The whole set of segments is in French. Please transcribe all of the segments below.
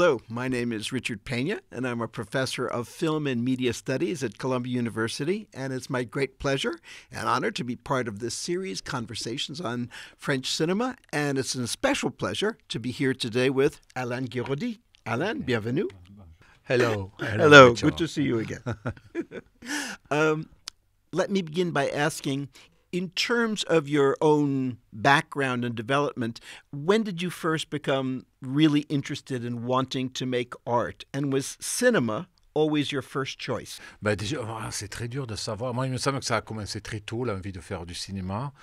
Hello, my name is Richard Pena, and I'm a professor of film and media studies at Columbia University, and it's my great pleasure and honor to be part of this series, Conversations on French Cinema, and it's a special pleasure to be here today with Alain Guiraudie. Alain, bienvenue. Hello. Hello, good to see you again. Let me begin by asking, in terms of your own background and development, when did you first become really interested in wanting to make art? And was cinema always your first choice? Déjà, c'est très dur de savoir. Moi, il me semble que ça a commencé très tôt, l'envie de faire du cinéma.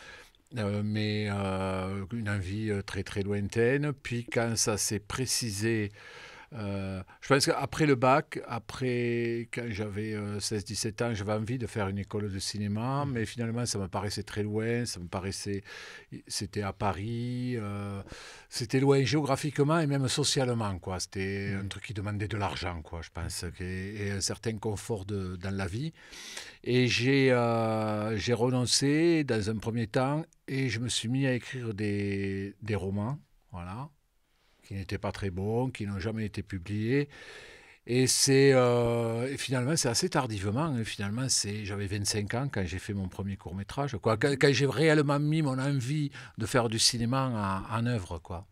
Mais une envie très très lointaine. Puis quand ça s'est précisé, je pense qu'après le bac, quand j'avais 16-17 ans, j'avais envie de faire une école de cinéma, mais finalement ça me paraissait très loin, c'était à Paris, c'était loin géographiquement et même socialement, quoi. C'était un truc qui demandait de l'argent, quoi, je pense, et un certain confort dans la vie. Et j'ai renoncé dans un premier temps et je me suis mis à écrire des romans, voilà, qui n'étaient pas très bons, qui n'ont jamais été publiés. Et et finalement, c'est assez tardivement. Finalement, j'avais 25 ans quand j'ai fait mon premier court-métrage, quoi. Quand j'ai réellement mis mon envie de faire du cinéma en œuvre, quoi.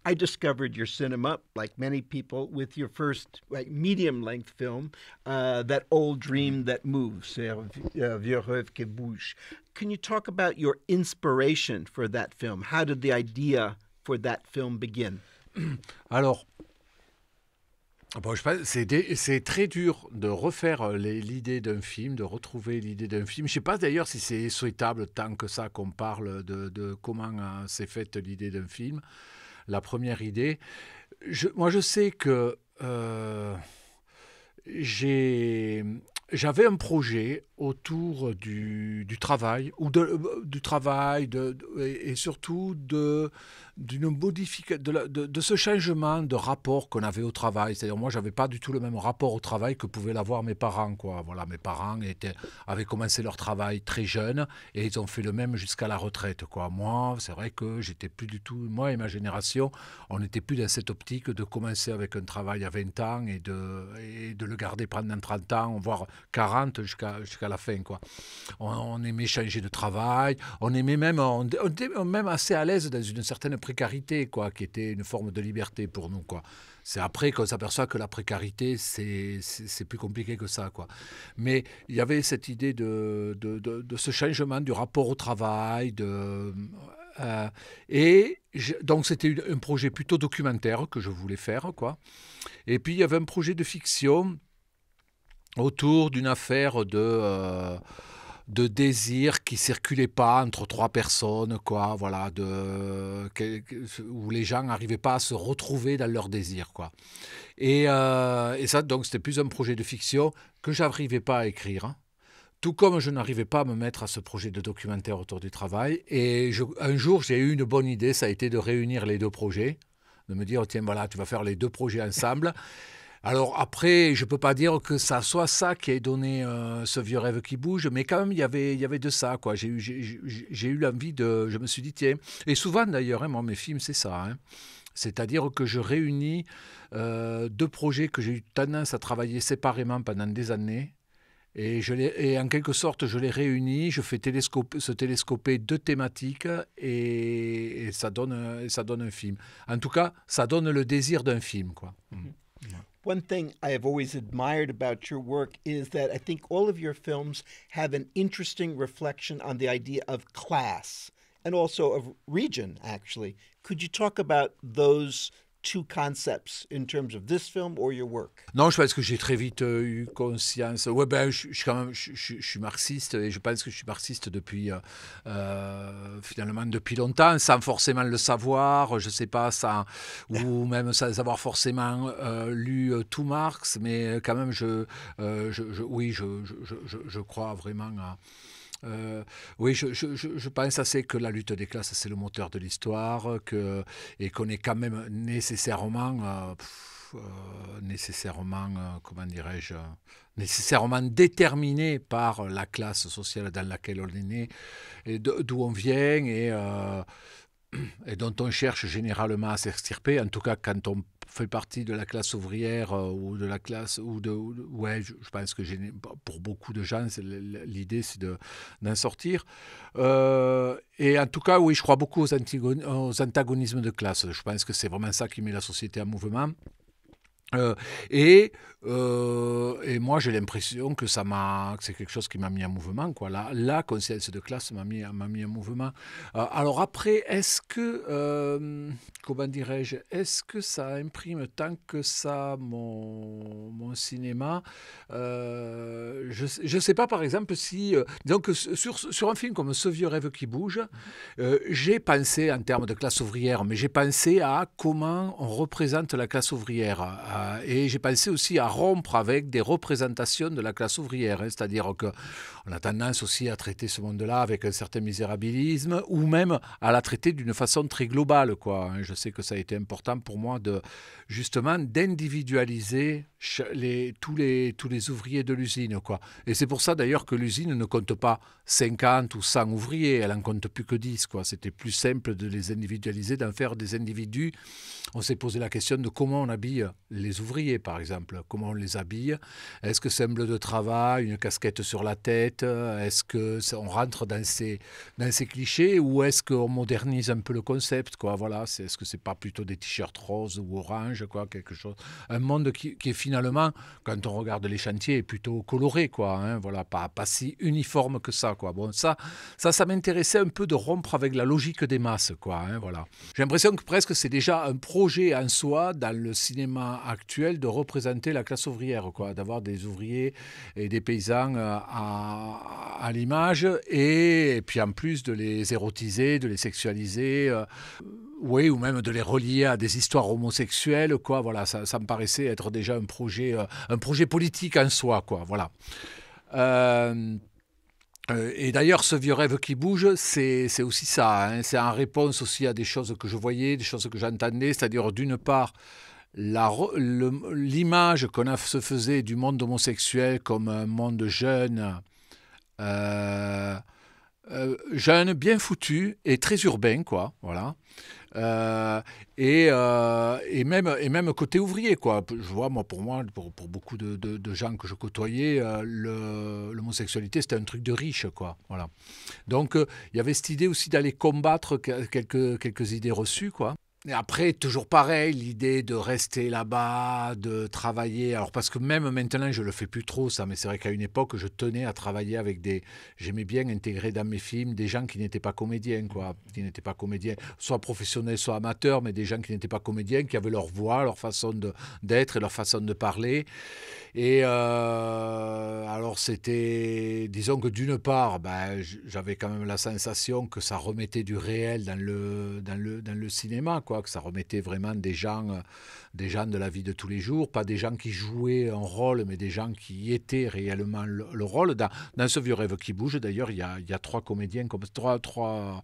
I discovered your cinema, like many people, with your first medium-length film, That Old Dream That Moves, Vieux rêve qui bouge. Can you talk about your inspiration for that film? How did the idea for that film begin? Alors, bon, je pense c'est très dur de refaire l'idée d'un film, de retrouver l'idée d'un film. Je ne sais pas d'ailleurs si c'est souhaitable tant que ça qu'on parle de comment s'est faite l'idée d'un film. La première idée. Moi, je sais que j'avais un projet autour du travail, du travail et surtout d'une modification, de ce changement de rapport qu'on avait au travail. C'est-à-dire, moi, je n'avais pas du tout le même rapport au travail que pouvaient l'avoir mes parents, quoi. Voilà, mes parents avaient commencé leur travail très jeunes et ils ont fait le même jusqu'à la retraite, quoi. Moi, c'est vrai que j'étais plus du tout, moi et ma génération, on n'était plus dans cette optique de commencer avec un travail à 20 ans et de le garder pendant 30 ans, voire 40 jusqu'à la fin, quoi. On aimait changer de travail, on était même assez à l'aise dans une certaine précarité, quoi, qui était une forme de liberté pour nous, quoi. C'est après qu'on s'aperçoit que la précarité, c'est plus compliqué que ça, quoi. Mais il y avait cette idée de ce changement du rapport au travail, donc c'était un projet plutôt documentaire que je voulais faire, quoi. Et puis il y avait un projet de fiction autour d'une affaire de désir qui circulait pas entre trois personnes, quoi, voilà, où les gens n'arrivaient pas à se retrouver dans leur désir, quoi. Et ça, donc, c'était plus un projet de fiction que j'arrivais pas à écrire, hein. Tout comme je n'arrivais pas à me mettre à ce projet de documentaire autour du travail. Et un jour, j'ai eu une bonne idée, ça a été de réunir les deux projets, de me dire, tiens, voilà, tu vas faire les deux projets ensemble. Alors après, je ne peux pas dire que ça soit ça qui ait donné ce vieux rêve qui bouge, mais quand même, il y avait de ça, quoi. J'ai eu l'envie je me suis dit, tiens, et souvent d'ailleurs, hein, moi, mes films, c'est ça, hein. C'est-à-dire que je réunis deux projets que j'ai eu tendance à travailler séparément pendant des années, et en quelque sorte, je les réunis, je fais se télescoper deux thématiques, et ça donne un film. En tout cas, ça donne le désir d'un film, quoi. One thing I have always admired about your work is that I think all of your films have an interesting reflection on the idea of class and also of region, actually. Could you talk about those two concepts in terms of this film or your work? Non, je pense que j'ai très vite eu conscience. Ouais, ben, je suis marxiste et je pense que je suis marxiste depuis finalement depuis longtemps, sans forcément le savoir. Je sais pas ça, ou même sans avoir forcément lu tout Marx, mais quand même, oui, je crois vraiment à. Oui, je pense assez que la lutte des classes, c'est le moteur de l'histoire, et qu'on est quand même nécessairement, comment dirais-je, nécessairement déterminé par la classe sociale dans laquelle on est né, et d'où on vient, et dont on cherche généralement à s'extirper, en tout cas quand on fait partie de la classe ouvrière ou de la classe ouais, je pense que pour beaucoup de gens l'idée c'est d'en sortir. Et en tout cas oui, je crois beaucoup aux antagonismes de classe. Je pense que c'est vraiment ça qui met la société en mouvement. Euh, et, et moi, j'ai l'impression que que c'est quelque chose qui m'a mis en mouvement, quoi. La conscience de classe m'a mis en mouvement. Alors après, comment dirais-je, est-ce que ça imprime tant que ça mon cinéma? Je sais pas, par exemple, si, disons que sur un film comme Ce vieux rêve qui bouge, j'ai pensé en termes de classe ouvrière, mais j'ai pensé à comment on représente la classe ouvrière. Et j'ai pensé aussi à rompre avec des représentations de la classe ouvrière. C'est-à-dire qu'on a tendance aussi à traiter ce monde-là avec un certain misérabilisme ou même à la traiter d'une façon très globale, quoi. Je sais que ça a été important pour moi justement d'individualiser tous les ouvriers de l'usine, quoi. Et c'est pour ça d'ailleurs que l'usine ne compte pas 50 ou 100 ouvriers, elle en compte plus que 10, quoi. C'était plus simple de les individualiser, d'en faire des individus. On s'est posé la question de comment on habille les ouvriers, par exemple. Comment on les habille? Est-ce que c'est un bleu de travail, une casquette sur la tête? Est-ce qu'on rentre dans ces clichés ou est-ce qu'on modernise un peu le concept, quoi? Voilà, est-ce que c'est pas plutôt des t-shirts roses ou orange, quoi, quelque chose? Un monde qui est finalement, quand on regarde les chantiers, est plutôt coloré, quoi. Hein, voilà, pas si uniforme que ça, quoi. Bon, ça m'intéressait un peu de rompre avec la logique des masses, quoi. Hein, voilà. J'ai l'impression que presque c'est déjà un projet en soi dans le cinéma actuel de représenter la classe ouvrière, quoi, d'avoir des ouvriers et des paysans à l'image et puis en plus de les érotiser, de les sexualiser. Oui, ou même de les relier à des histoires homosexuelles, quoi. Voilà, ça me paraissait être déjà un projet politique en soi, quoi. Voilà. Et d'ailleurs, Ce vieux rêve qui bouge, c'est aussi ça. Hein. C'est en réponse aussi à des choses que je voyais, des choses que j'entendais. C'est-à-dire, d'une part, l'image qu'on se faisait du monde homosexuel comme un monde jeune, euh, jeune, bien foutu et très urbain, quoi. Voilà. Euh, et même côté ouvrier, quoi. Je vois, pour beaucoup de gens que je côtoyais, l'homosexualité, c'était un truc de riche, quoi. Voilà. Donc, il y avait cette idée aussi d'aller combattre quelques idées reçues, quoi. Et après, toujours pareil, l'idée de rester là-bas, de travailler. Alors, parce que même maintenant, je le fais plus trop, ça, mais c'est vrai qu'à une époque, je tenais à travailler avec j'aimais bien intégrer dans mes films des gens qui n'étaient pas comédiens, quoi. Qui n'étaient pas comédiens, soit professionnels, soit amateurs, mais des gens qui n'étaient pas comédiens, qui avaient leur voix, leur façon d'être et leur façon de parler. Et alors disons que d'une part, j'avais quand même la sensation que ça remettait du réel dans le cinéma, quoi, que ça remettait vraiment des gens de la vie de tous les jours, pas des gens qui jouaient un rôle, mais des gens qui étaient réellement le rôle. Dans Ce vieux rêve qui bouge, d'ailleurs, il y a trois comédiens, trois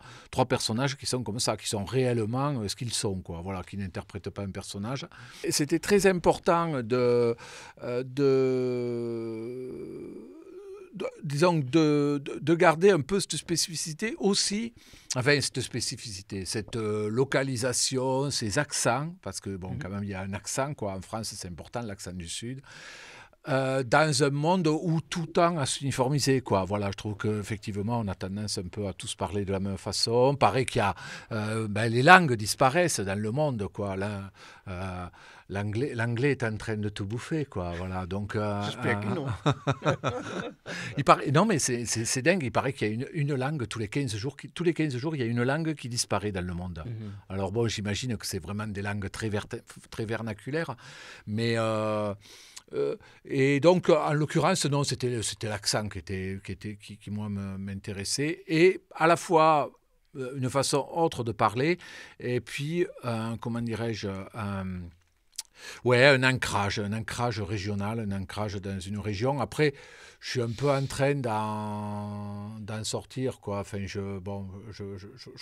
personnages qui sont comme ça, qui sont réellement ce qu'ils sont, quoi, voilà, qui n'interprètent pas un personnage. Et c'était très important disons, de garder un peu cette spécificité aussi, enfin cette spécificité, cette localisation, ces accents, parce que bon, quand même il y a un accent, quoi. En France c'est important, l'accent du Sud. Dans un monde où tout tend à s'uniformiser, quoi. Voilà, je trouve qu'effectivement, on a tendance un peu à tous parler de la même façon. Paraît qu'il y a... les langues disparaissent dans le monde, quoi. Là, l'anglais est en train de tout bouffer, quoi. Voilà, donc... J'espère que non. Non, mais c'est dingue. Il paraît qu'il y a une langue tous les 15 jours. Tous les 15 jours, il y a une langue qui disparaît dans le monde. Alors bon, j'imagine que c'est vraiment des langues très vernaculaires. Mais... et donc, en l'occurrence, non, c'était l'accent qui moi, m'intéressait. Et à la fois, une façon autre de parler, et puis, comment dirais-je, ouais, un ancrage régional, un ancrage dans une région. Après, je suis un peu en train d'en sortir, quoi. Enfin, je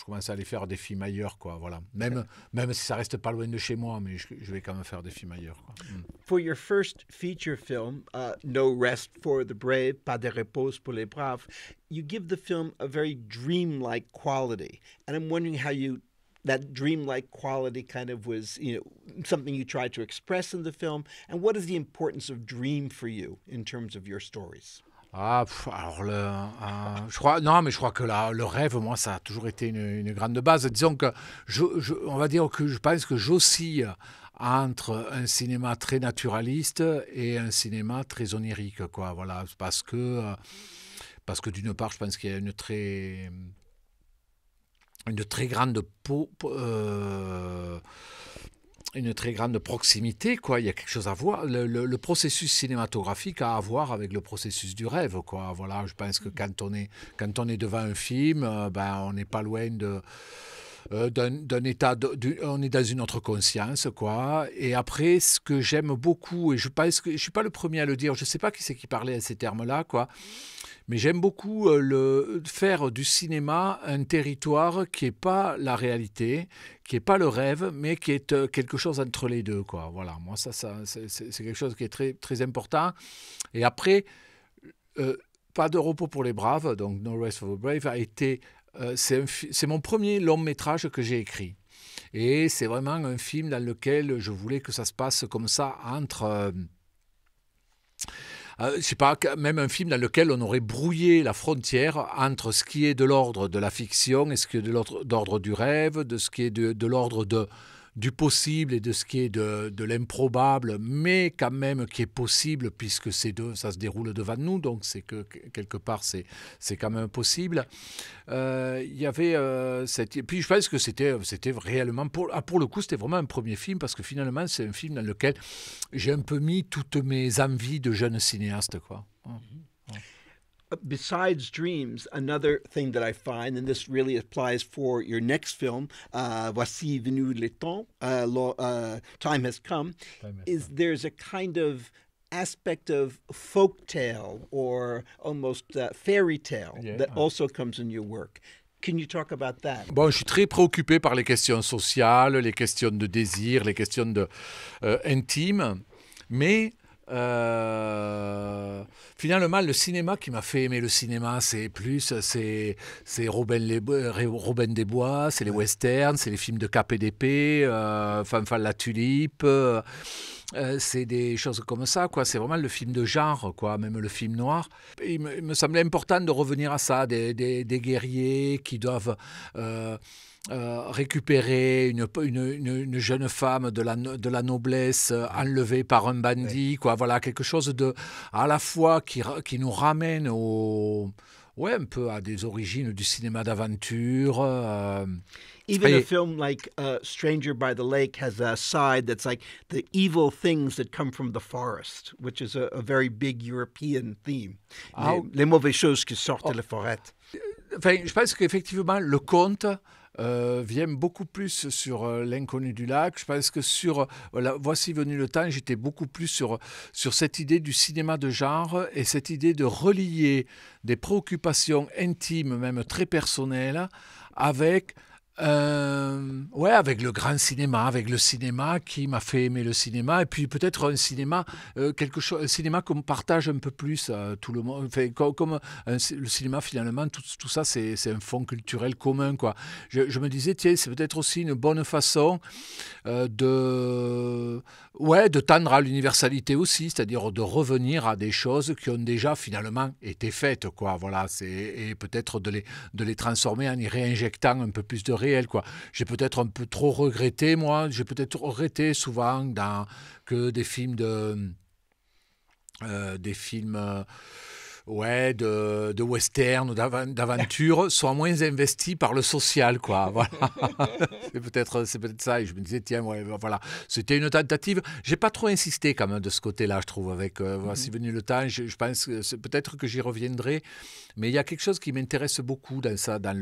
commence à aller faire des films ailleurs, quoi. Voilà. Même si ça reste pas loin de chez moi, mais je vais quand même faire des films ailleurs, quoi. For your first feature film, No Rest for the Brave, Pas de repos pour les braves, you give the film a very dreamlike quality. And I'm wondering how you that dreamlike quality kind of was, something you tried to express in the film? And what is the importance of dream for you in terms of your stories? Ah, alors je crois, non, mais je crois que le rêve, moi, ça a toujours été une grande base. Disons que on va dire que je pense que j'oscille entre un cinéma très naturaliste et un cinéma très onirique, quoi. Voilà, parce que d'une part, je pense qu'il y a une très grande une très grande proximité, quoi. Il y a quelque chose à voir. Le processus cinématographique a à voir avec le processus du rêve, quoi. Voilà, je pense que quand on est devant un film, on n'est pas loin d'un état, on est dans une autre conscience, quoi. Et après, ce que j'aime beaucoup, et je pense que je suis pas le premier à le dire, je sais pas qui c'est qui parlait à ces termes-là, quoi. Mais j'aime beaucoup faire du cinéma un territoire qui n'est pas la réalité, qui n'est pas le rêve, mais qui est quelque chose entre les deux, quoi. Voilà, moi, ça c'est quelque chose qui est très, très important. Et après, Pas de repos pour les braves, donc No Rest for the Brave, c'est mon premier long métrage que j'ai écrit. Et c'est vraiment un film dans lequel je voulais que ça se passe comme ça entre... je sais pas, même un film dans lequel on aurait brouillé la frontière entre ce qui est de l'ordre de la fiction et ce qui est de l'ordre du rêve, de ce qui est de l'ordre du possible et de ce qui est de l'improbable, mais quand même qui est possible puisque ça se déroule devant nous, donc c'est que quelque part c'est quand même possible. Il y avait puis je pense que c'était réellement pour le coup c'était vraiment un premier film parce que finalement c'est un film dans lequel j'ai un peu mis toutes mes envies de jeune cinéaste, quoi. Besides dreams, another thing that I find, and this really applies for your next film, Voici venu le temps, Time Has Come, is there's a kind of aspect of folk tale or almost fairy tale that also comes in your work. Can you talk about that? Bon, je suis très préoccupé par les questions sociales, les questions de désir, les questions intimes, mais finalement, le cinéma qui m'a fait aimer le cinéma, c'est Robin des Bois, c'est les westerns, c'est les films de cap et d'épée, Fanfan la tulipe, c'est des choses comme ça, quoi. C'est vraiment le film de genre, quoi, même le film noir. Il me semblait important de revenir à ça, des guerriers qui doivent... récupérer une jeune femme de la noblesse enlevée par un bandit, quoi. Voilà, quelque chose à la fois qui nous ramène un peu à des origines du cinéma d'aventure. Even a film like Stranger by the Lake has a side that's like the evil things that come from the forest, which is a very big European theme. Les mauvaises choses qui sortent de la forêt. Enfin, je pense qu'effectivement, le conte vient beaucoup plus sur l'inconnu du lac. Je pense que Voici venu le temps, j'étais beaucoup plus sur cette idée du cinéma de genre et cette idée de relier des préoccupations intimes, même très personnelles, avec le grand cinéma, avec le cinéma qui m'a fait aimer le cinéma, et puis peut-être un cinéma, un cinéma qu'on partage un peu plus tout le monde. Enfin, comme le cinéma finalement, tout ça c'est un fond culturel commun, quoi. Je me disais, tiens, c'est peut-être aussi une bonne façon de tendre à l'universalité aussi, c'est-à-dire de revenir à des choses qui ont déjà finalement été faites, quoi. Voilà, et peut-être de les transformer en y réinjectant un peu plus de réel, quoi. J'ai peut-être un peu trop regretté, moi. J'ai peut-être regretté souvent que des films de western ou d'aventure soient moins investis par le social, quoi. Voilà. c'est peut-être ça. Et je me disais, tiens, voilà. C'était une tentative. J'ai pas trop insisté quand même de ce côté-là, je trouve, avec Voici venu le temps. Je pense que peut-être que j'y reviendrai. Mais il y a quelque chose qui m'intéresse beaucoup dans ça, dans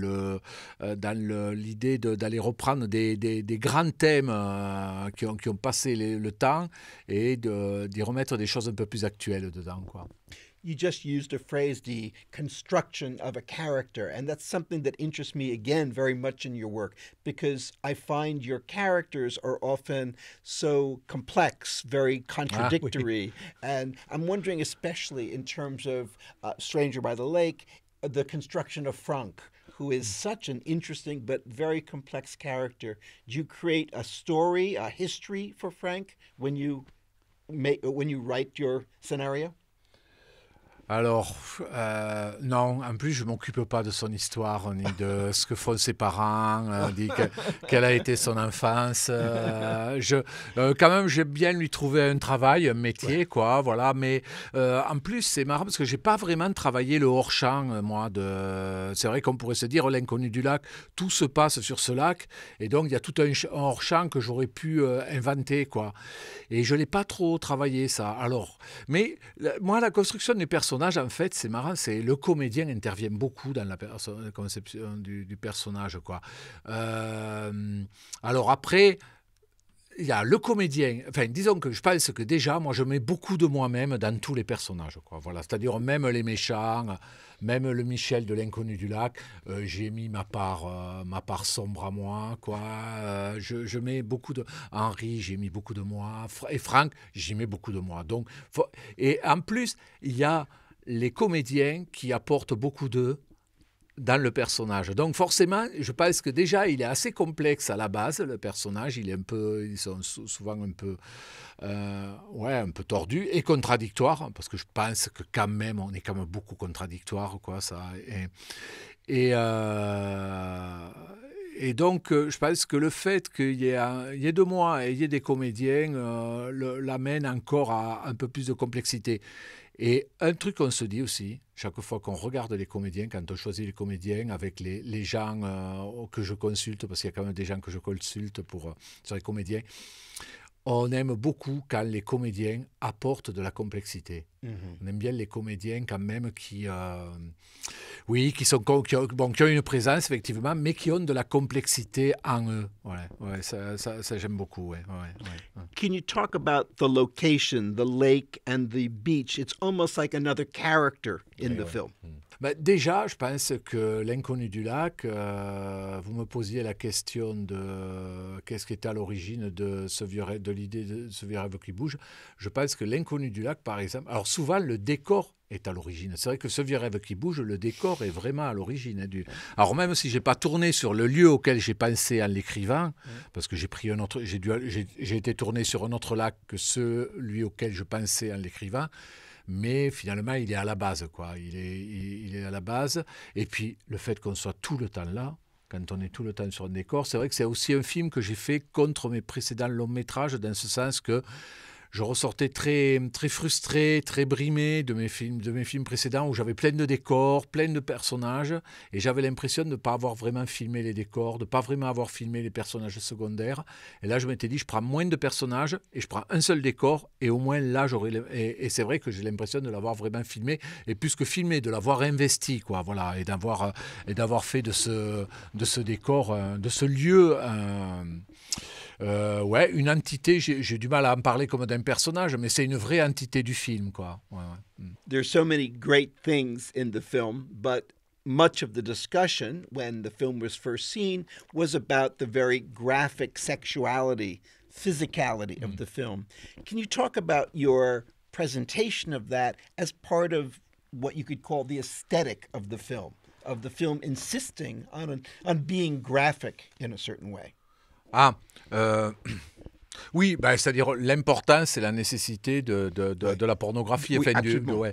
l'idée d'aller reprendre des grands thèmes qui ont passé le temps et d'y remettre des choses un peu plus actuelles dedans, quoi. You just used a phrase, the construction of a character, and that's something that interests me again very much in your work because I find your characters are often so complex, very contradictory, and I'm wondering, especially in terms of Stranger by the Lake, the construction of Frank, who is such an interesting but very complex character. Do you create a story, a history for Frank when you write your scenario? Alors, non, en plus, je ne m'occupe pas de son histoire, ni de ce que font ses parents, ni quelle a été son enfance. Quand même, j'aime bien lui trouver un travail, un métier, ouais. Quoi, voilà. Mais en plus, c'est marrant parce que je n'ai pas vraiment travaillé le hors-champ, moi. C'est vrai qu'on pourrait se dire, l'inconnu du lac, tout se passe sur ce lac. Et donc, il y a tout un hors-champ que j'aurais pu inventer, quoi. Et je ne l'ai pas trop travaillé, ça. Alors, mais moi, la construction des personnages, en fait, c'est marrant, c'est le comédien intervient beaucoup dans la conception du personnage, quoi. Alors après, il y a le comédien. Enfin, disons que je pense que déjà, moi, je mets beaucoup de moi-même dans tous les personnages, quoi. Voilà, c'est-à-dire même les méchants, même le Michel de l'inconnu du lac, j'ai mis ma part sombre à moi, quoi. Je mets beaucoup de Henri, j'ai mis beaucoup de moi, et Franck, j'y mets beaucoup de moi. Donc, et en plus, il y a les comédiens qui apportent beaucoup d'eux dans le personnage. Donc forcément, je pense que déjà, il est assez complexe à la base, le personnage. Ils sont souvent un peu tordu et contradictoire, parce que je pense que quand même, on est quand même beaucoup contradictoire, quoi, ça. Et donc, je pense que le fait qu'il y ait de moi et il y ait des comédiens l'amène encore à un peu plus de complexité. Et un truc qu'on se dit aussi, chaque fois qu'on regarde les comédiens, quand on choisit les comédiens avec les gens que je consulte, parce qu'il y a quand même des gens que je consulte sur les comédiens, on aime beaucoup quand les comédiens apportent de la complexité. On aime bien les comédiens quand même qui ont une présence effectivement, mais qui ont de la complexité en eux. Ouais, ça j'aime beaucoup. Ouais. Can you talk about the location, the lake and the beach? It's almost like another character in the film. Ben, déjà, je pense que l'inconnu du lac, vous me posiez la question de qu'est-ce qui était à l'origine de l'idée de ce vieux rêve qui bouge. Je pense que l'inconnu du lac, par exemple, alors souvent le décor est à l'origine. C'est vrai que ce vieux rêve qui bouge, le décor est vraiment à l'origine. Alors même si j'ai pas tourné sur le lieu auquel j'ai pensé en l'écrivant, parce que j'ai été tourné sur un autre lac que celui auquel je pensais en l'écrivant. Mais finalement, il est à la base, quoi. Il est à la base. Et puis, le fait qu'on soit tout le temps là, quand on est tout le temps sur un décor, c'est vrai que c'est aussi un film que j'ai fait contre mes précédents longs métrages, dans ce sens que je ressortais très, très frustré, très brimé de mes films précédents où j'avais plein de décors, plein de personnages, et j'avais l'impression de ne pas avoir vraiment filmé les décors, de ne pas vraiment avoir filmé les personnages secondaires. Et là, je m'étais dit, je prends moins de personnages et je prends un seul décor, et au moins là, et c'est vrai que j'ai l'impression de l'avoir vraiment filmé, et plus que filmé, de l'avoir investi, quoi, voilà, et d'avoir fait de ce décor, de ce lieu, une entité, j'ai du mal à en parler comme d'un personnage, mais c'est une vraie entité du film, quoi. Ouais. There's so many great things in the film, but much of the discussion when the film was first seen was about the very graphic sexuality, physicality of the film. Can you talk about your presentation of that as part of what you could call the aesthetic of the film insisting on being graphic in a certain way? Oui, c'est-à-dire l'important, c'est la nécessité de la pornographie. Oui, absolument.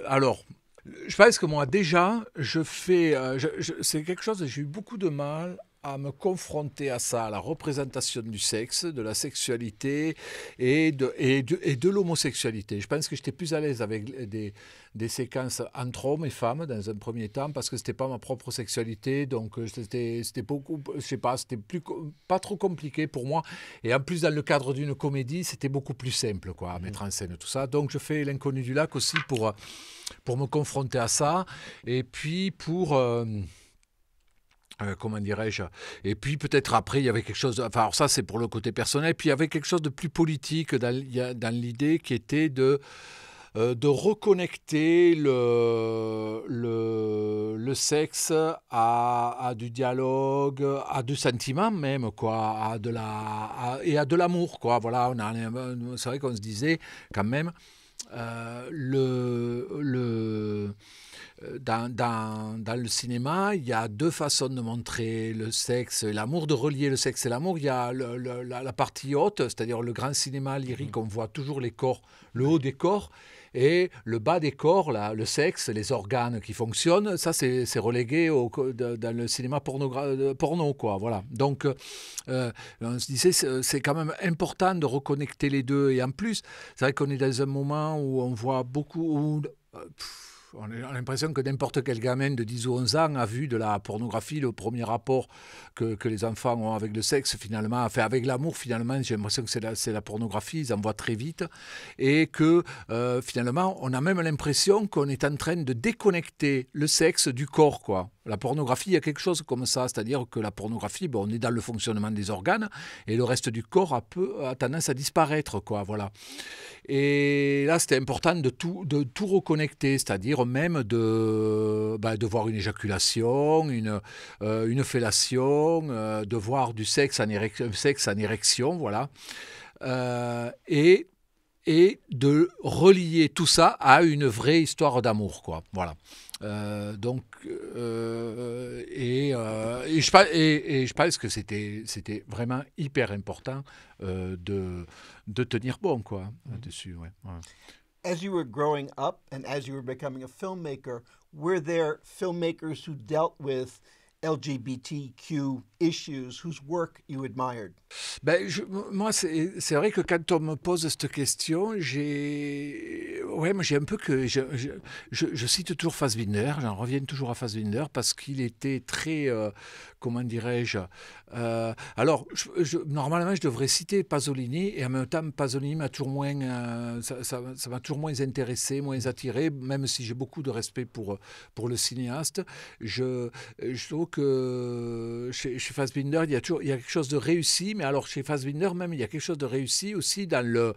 Alors, je pense que moi, déjà, c'est quelque chose, j'ai eu beaucoup de mal à me confronter à ça, à la représentation du sexe, de la sexualité et de l'homosexualité. Je pense que j'étais plus à l'aise avec des séquences entre hommes et femmes dans un premier temps parce que c'était pas ma propre sexualité, donc c'était beaucoup, je sais pas, c'était pas trop compliqué pour moi. Et en plus, dans le cadre d'une comédie, c'était beaucoup plus simple, quoi, à mettre en scène tout ça. Donc je fais l'inconnu du lac aussi pour me confronter à ça, et puis pour comment dirais-je, et puis peut-être après il y avait quelque chose alors ça c'est pour le côté personnel, puis il y avait quelque chose de plus politique dans l'idée qui était de reconnecter le sexe à du dialogue, à du sentiment même, quoi, et à de l'amour, quoi. Voilà, c'est vrai qu'on se disait quand même, dans le cinéma, il y a deux façons de montrer le sexe et l'amour, de relier le sexe et l'amour. Il y a la partie haute, c'est-à-dire le grand cinéma lyrique, on voit toujours les corps, le haut des corps, et le bas des corps, là, le sexe, les organes qui fonctionnent, ça c'est relégué dans le cinéma porno, quoi. Voilà. Donc, on se disait, c'est quand même important de reconnecter les deux. Et en plus, c'est vrai qu'on est dans un moment où on voit beaucoup... on a l'impression que n'importe quel gamin de 10 ou 11 ans a vu de la pornographie, le premier rapport que les enfants ont avec le sexe, finalement, enfin avec l'amour, finalement, j'ai l'impression que c'est la pornographie, ils en voient très vite, et que finalement, on a même l'impression qu'on est en train de déconnecter le sexe du corps, quoi. La pornographie, il y a quelque chose comme ça, c'est-à-dire que la pornographie, on est dans le fonctionnement des organes, et le reste du corps a tendance à disparaître, quoi, voilà. Et là, c'était important de tout reconnecter, c'est-à-dire même de voir une éjaculation, une fellation, de voir du sexe en érection, voilà. Et de relier tout ça à une vraie histoire d'amour, quoi. Voilà. Je pense que c'était vraiment hyper important de tenir bon, quoi, là-dessus. Ouais. As you were growing up and as you were becoming a filmmaker, were there filmmakers who dealt with LGBTQ issues whose work you admired? Moi, c'est vrai que quand on me pose cette question, moi, j'ai un peu que je cite toujours Fassbinder, j'en reviens toujours à Fassbinder parce qu'il était très, comment dirais-je, alors normalement je devrais citer Pasolini et en même temps Pasolini m'a toujours moins, ça m'a toujours moins intéressé, moins attiré, même si j'ai beaucoup de respect pour le cinéaste. Je trouve que chez Fassbinder, il y a quelque chose de réussi, mais alors chez Fassbinder même, il y a quelque chose de réussi aussi dans le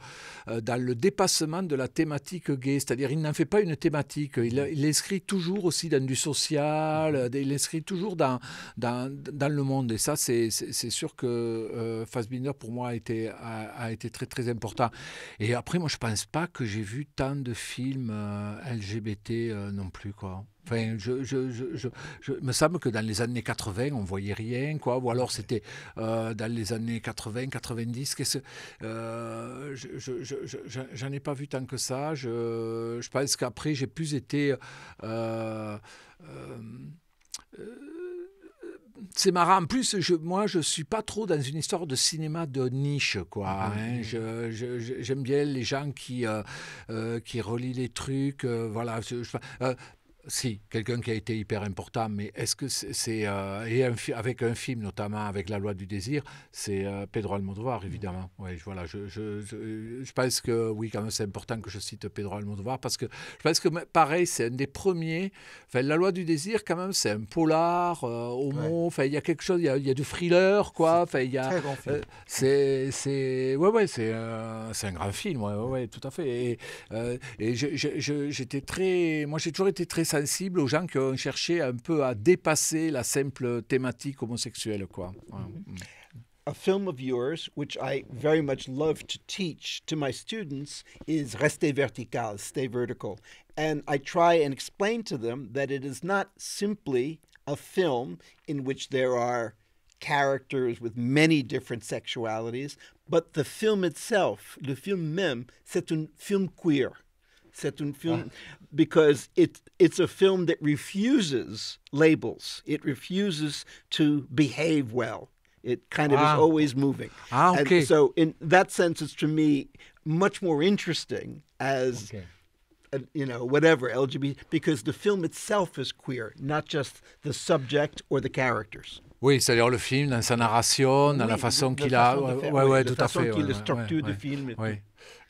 dépassement de la thématique gay, c'est-à-dire il n'en fait pas une thématique, il l'inscrit toujours aussi dans du social, il l'inscrit toujours dans le monde, et ça c'est sûr que Fassbinder pour moi a été très très important. Et après, moi je pense pas que j'ai vu tant de films LGBT non plus, quoi. Enfin, me semble que dans les années 80, on voyait rien, quoi. Ou alors c'était dans les années 80, 90. J'en ai pas vu tant que ça. Je pense qu'après, j'ai plus été... c'est marrant. En plus, moi, je suis pas trop dans une histoire de cinéma de niche, quoi. Hein. J'aime bien les gens qui relient les trucs. Voilà. Si, quelqu'un qui a été hyper important, mais est-ce que avec un film, notamment avec La Loi du désir, c'est Pedro Almodovar, évidemment. Ouais, voilà, je pense que oui, quand même, c'est important que je cite Pedro Almodovar, parce que je pense que, pareil, c'est un des premiers. Enfin, La Loi du désir, quand même, c'est un polar, homo, enfin, il y a quelque chose, il y a du thriller, quoi. Enfin, il y a... Très grand film. c'est un grand film, ouais, tout à fait. Et j'étais très... Moi, j'ai toujours été très sensible aux gens qui ont cherché un peu à dépasser la simple thématique homosexuelle, quoi. A film of yours, which I very much love to teach to my students, is Restez Vertical, Stay Vertical. And I try and explain to them that it is not simply a film in which there are characters with many different sexualities, but the film itself, le film même, c'est un film queer. C'est un film because it's a film that refuses labels. It refuses to behave well. It kind of is always moving. Okay. And so in that sense, it's to me much more interesting as, whatever, LGBT, because the film itself is queer, not just the subject or the characters. Oui, c'est-à-dire le film, dans sa narration, dans la façon qu'il a... Oui, tout à fait. La structure du film.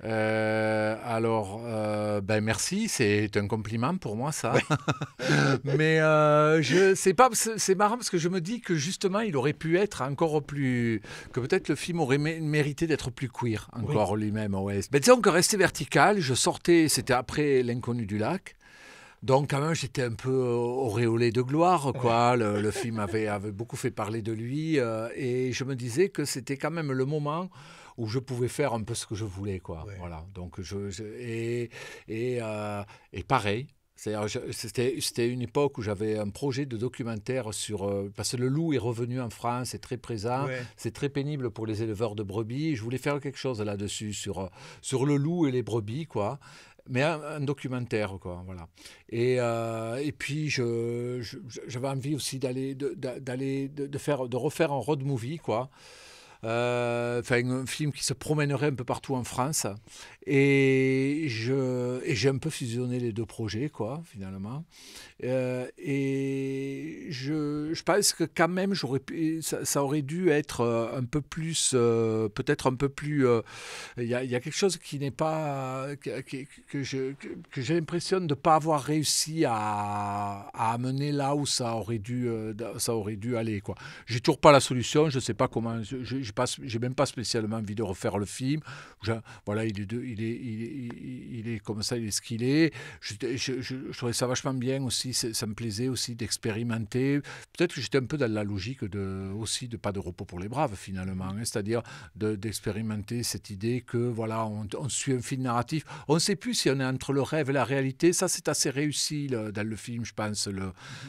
Alors, merci, c'est un compliment pour moi, ça. Mais c'est marrant parce que je me dis que justement, il aurait pu être encore plus... Que peut-être le film aurait mérité d'être plus queer, encore lui-même. Ouais. Mais disons que Rester Vertical, c'était après L'Inconnu du lac. Donc quand même, j'étais un peu auréolé de gloire, quoi. Le film avait beaucoup fait parler de lui, et je me disais que c'était quand même le moment où je pouvais faire un peu ce que je voulais, quoi. Ouais. Voilà. Donc, et pareil. C'était une époque où j'avais un projet de documentaire sur... parce que le loup est revenu en France, c'est très présent, Ouais. c'est très pénible pour les éleveurs de brebis. Je voulais faire quelque chose là-dessus, sur le loup et les brebis, quoi. Mais un documentaire, quoi, voilà. Et puis, j'avais envie aussi de refaire un road movie, quoi. Enfin, un film qui se promènerait un peu partout en France. Et j'ai un peu fusionné les deux projets, quoi, finalement. Et je pense que quand même, ça aurait dû être un peu plus, peut-être un peu plus. Il y a quelque chose qui n'est pas, que j'ai l'impression de ne pas avoir réussi à amener là où ça aurait dû aller, quoi. J'ai toujours pas la solution, je sais pas comment, j'ai même pas spécialement envie de refaire le film. Voilà, il est comme ça, il est ce qu'il est. Je trouvais ça vachement bien aussi, ça me plaisait aussi d'expérimenter. Peut-être que j'étais un peu dans la logique aussi de pas de repos pour les braves finalement, hein, c'est-à-dire d'expérimenter cette idée que voilà, on suit un fil narratif. On ne sait plus si on est entre le rêve et la réalité. Ça, c'est assez réussi dans le film, je pense.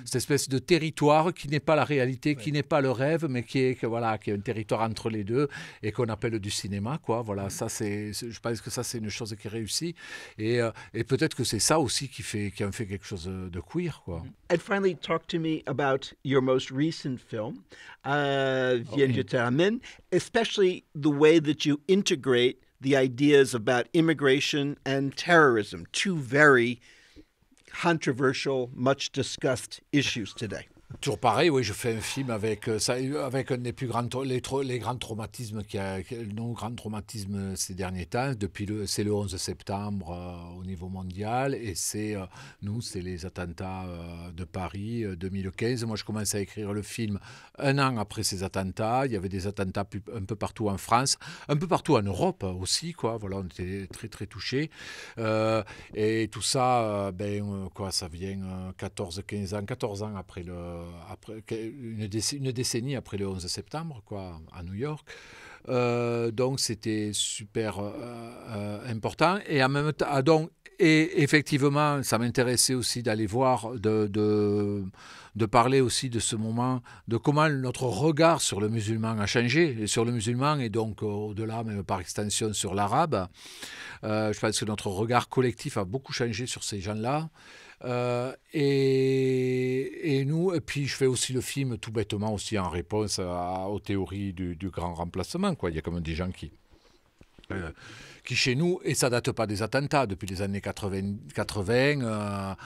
Cette espèce de territoire qui n'est pas la réalité, qui n'est pas le rêve, mais qui est un territoire entre les deux et qu'on appelle du cinéma, quoi. Voilà, ça je pense que ça c'est une chose qui est réussie et peut-être que c'est ça aussi qui en fait quelque chose de queer, quoi. And finally, talk to me about your most recent film, Okay. Viengitamen, especially the way that you integrate the ideas about immigration and terrorism, two very controversial, much discussed issues today. Toujours pareil, oui, je fais un film avec avec un des plus grands les grands traumatismes non grands traumatismes ces derniers temps. C'est le 11 septembre au niveau mondial et c'est les attentats de Paris 2015. Moi, je commence à écrire le film un an après ces attentats. Il y avait des attentats un peu partout en France, un peu partout en Europe aussi, quoi. Voilà, on était très très touchés et tout ça, ça vient 14 ans après une décennie après le 11 septembre, quoi, à New York. Donc c'était super important et en même temps et effectivement ça m'intéressait aussi d'aller voir de parler aussi de ce moment, de comment notre regard sur le musulman a changé, et sur le musulman et donc au-delà même par extension sur l'arabe. Je pense que notre regard collectif a beaucoup changé sur ces gens-là. Et puis je fais aussi le film tout bêtement aussi en réponse aux théories du grand remplacement, quoi. Il y a quand même des gens qui chez nous, et ça date pas des attentats, depuis les années 80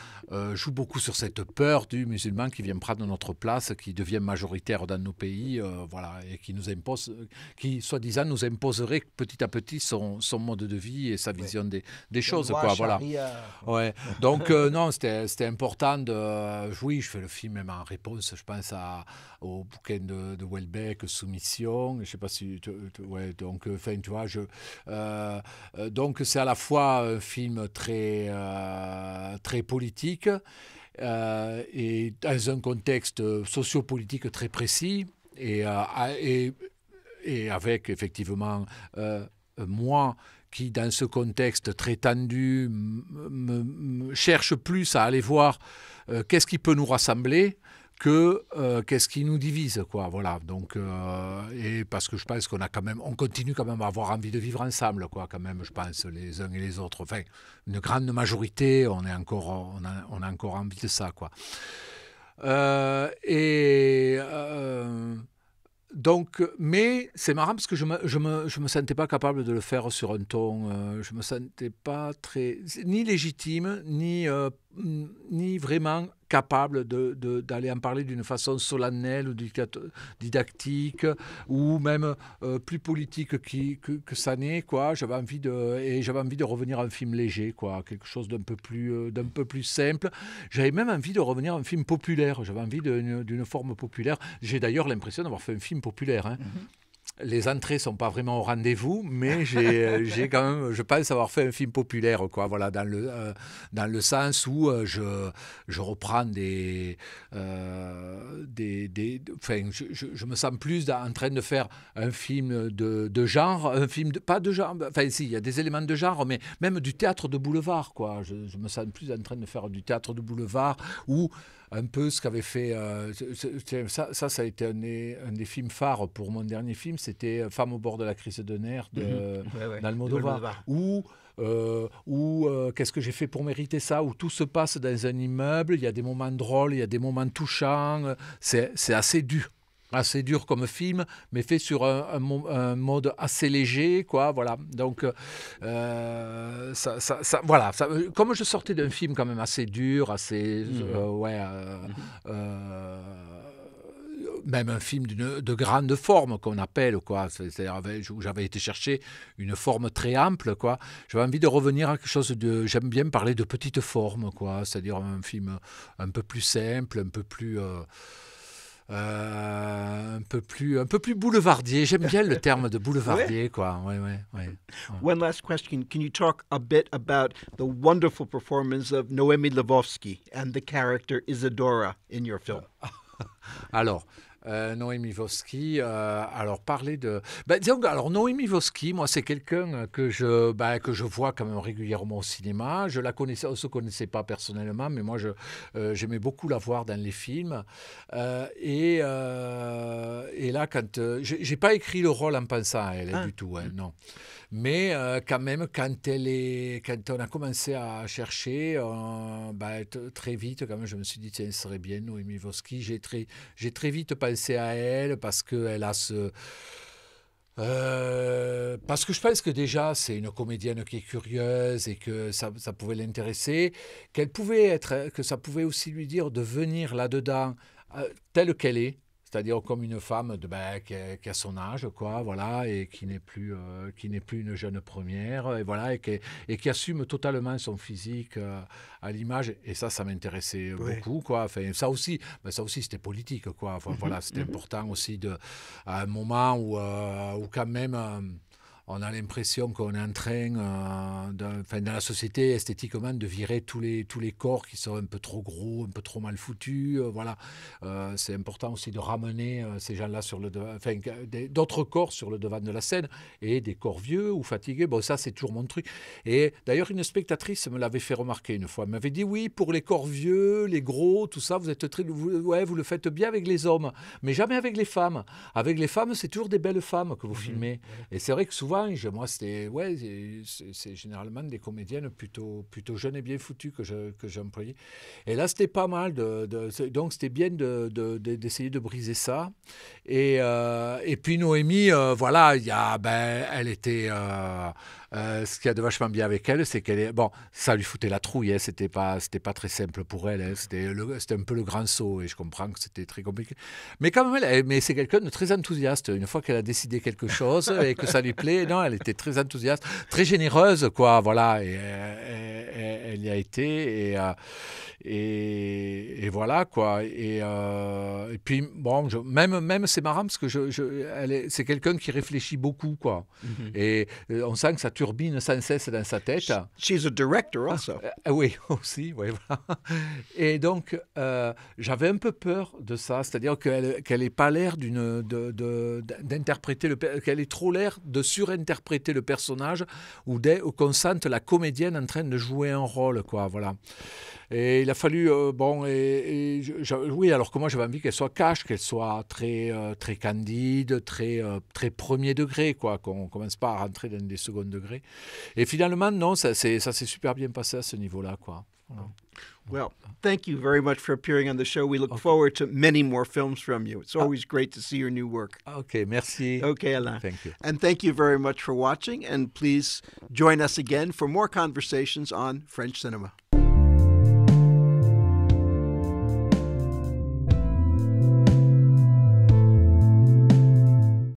joue beaucoup sur cette peur du musulman qui vient prendre notre place, qui devient majoritaire dans nos pays, voilà, et qui nous impose, qui soi-disant nous imposerait petit à petit son mode de vie et sa vision des choses, quoi, voilà. Ouais. Donc non, c'était important oui, je fais le film même en réponse, je pense au bouquin de Houellebecq, Soumission, je sais pas si ouais, donc enfin tu vois, donc c'est à la fois un film très très politique et dans un contexte sociopolitique très précis et avec effectivement moi qui, dans ce contexte très tendu, cherche plus à aller voir qu'est-ce qui peut nous rassembler que qu'est-ce qui nous divise, quoi. Voilà. Donc, et parce que je pense on continue quand même à avoir envie de vivre ensemble, quoi, quand même, je pense, les uns et les autres. Enfin, une grande majorité, on a encore envie de ça, quoi. Donc, mais c'est marrant parce que je me sentais pas capable de le faire sur un ton, je me sentais pas ni légitime, ni vraiment capable d'aller en parler d'une façon solennelle ou didactique ou même plus politique que ça n'est, quoi. J'avais envie de revenir à un film léger, quoi, quelque chose d'un peu plus simple. J'avais même envie de revenir à un film populaire. J'avais envie d'une forme populaire. J'ai d'ailleurs l'impression d'avoir fait un film populaire, hein. Les entrées sont pas vraiment au rendez-vous, mais j'ai quand même, je pense avoir fait un film populaire, quoi. Voilà, dans le sens où je reprends des enfin, je me sens plus en train de faire un film de genre, un film pas de genre, enfin si, il y a des éléments de genre, mais même du théâtre de boulevard, quoi. Je me sens plus en train de faire du théâtre de boulevard ou un peu ce qu'avait fait... ça a été un des films phares pour mon dernier film, c'était Femme au bord de la crise de nerfs d'Almodovar. Ou qu'est-ce que j'ai fait pour mériter ça, où tout se passe dans un immeuble, il y a des moments drôles, il y a des moments touchants, c'est assez dur comme film, mais fait sur un mode assez léger, quoi, voilà. Donc, voilà, comme je sortais d'un film quand même assez dur, assez, même un film de grande forme qu'on appelle, quoi. C'est-à-dire où j'avais été chercher une forme très ample, quoi. J'avais envie de revenir à quelque chose de... J'aime bien parler de petite forme, quoi. C'est-à-dire un film un peu plus simple, un peu plus boulevardier. J'aime bien le terme de boulevardier, quoi. Ouais. One last question. Can you talk a bit about the wonderful performance of Noémie Lvovsky and the character Isadora in your film? Alors, Noémie Lvovsky, alors parler de... disons, alors Noémie Lvovsky, moi c'est quelqu'un que je vois quand même régulièrement au cinéma. Je la connaissais, on ne se connaissait pas personnellement, mais moi j'aimais beaucoup la voir dans les films. Et là, quand j'ai pas écrit le rôle en pensant à elle du tout, non. Mais quand même, quand on a commencé à chercher, très vite, quand même, je me suis dit, tiens, ce serait bien, Noémie Lvovsky. J'ai très vite pensé à elle parce qu'elle a parce que je pense que déjà, c'est une comédienne qui est curieuse et que ça pouvait l'intéresser, que ça pouvait aussi lui dire de venir là-dedans telle qu'elle est. C'est-à-dire comme une femme qui a son âge, quoi, voilà, et qui n'est plus une jeune première, et voilà, et qui assume totalement son physique à l'image. Et ça m'intéressait beaucoup, quoi. Enfin, ça aussi, c'était politique, quoi. Enfin, voilà, c'était important aussi à un moment où quand même. On a l'impression qu'on est en train, dans la société, esthétiquement, de virer tous les corps qui sont un peu trop gros, un peu trop mal foutus. Voilà. C'est important aussi de ramener ces gens-là sur le devant, d'autres corps sur le devant de la scène, et des corps vieux ou fatigués. Bon, ça, c'est toujours mon truc. Et d'ailleurs, une spectatrice me l'avait fait remarquer une fois. Elle m'avait dit, oui, pour les corps vieux, les gros, tout ça, vous le faites bien avec les hommes, mais jamais avec les femmes. Avec les femmes, c'est toujours des belles femmes que vous filmez. Et c'est vrai que souvent, moi, c'est généralement des comédiennes plutôt jeunes et bien foutues que j'employais. Et là, c'était pas mal. Donc, c'était bien d'essayer de briser ça. Et puis, Noémie, voilà, elle était... ce qu'il y a de vachement bien avec elle, c'est qu'elle est... Bon, ça lui foutait la trouille, hein, c'était pas très simple pour elle, hein, c'était un peu le grand saut, et je comprends que c'était très compliqué. Mais quand même, mais c'est quelqu'un de très enthousiaste. Une fois qu'elle a décidé quelque chose et que ça lui plaît, non, elle était très enthousiaste, très généreuse, quoi, voilà, et elle y a été, et voilà, quoi. Et puis, bon, même c'est marrant, parce que c'est quelqu'un qui réfléchit beaucoup, quoi. Et on sent que ça turbine sans cesse dans sa tête. She's a director also. Oui, aussi, oui, voilà. Et donc, j'avais un peu peur de ça, c'est-à-dire qu'elle n'ait pas l'air d'interpréter qu'elle ait trop l'air de surinterpréter le personnage, ou qu'on sente la comédienne en train de jouer un rôle, quoi, voilà. Et il a fallu, oui, alors que moi j'avais envie qu'elle soit cash, qu'elle soit très candide, très premier degré, quoi, qu'on ne commence pas à rentrer dans des second degrés. Et finalement, non, ça s'est super bien passé à ce niveau-là, quoi. Voilà. Well, thank you very much for appearing on the show. We look forward to many more films from you. It's always great to see your new work. Okay, merci. Okay, Alain. Thank you. And thank you very much for watching, and please join us again for more conversations on French cinema.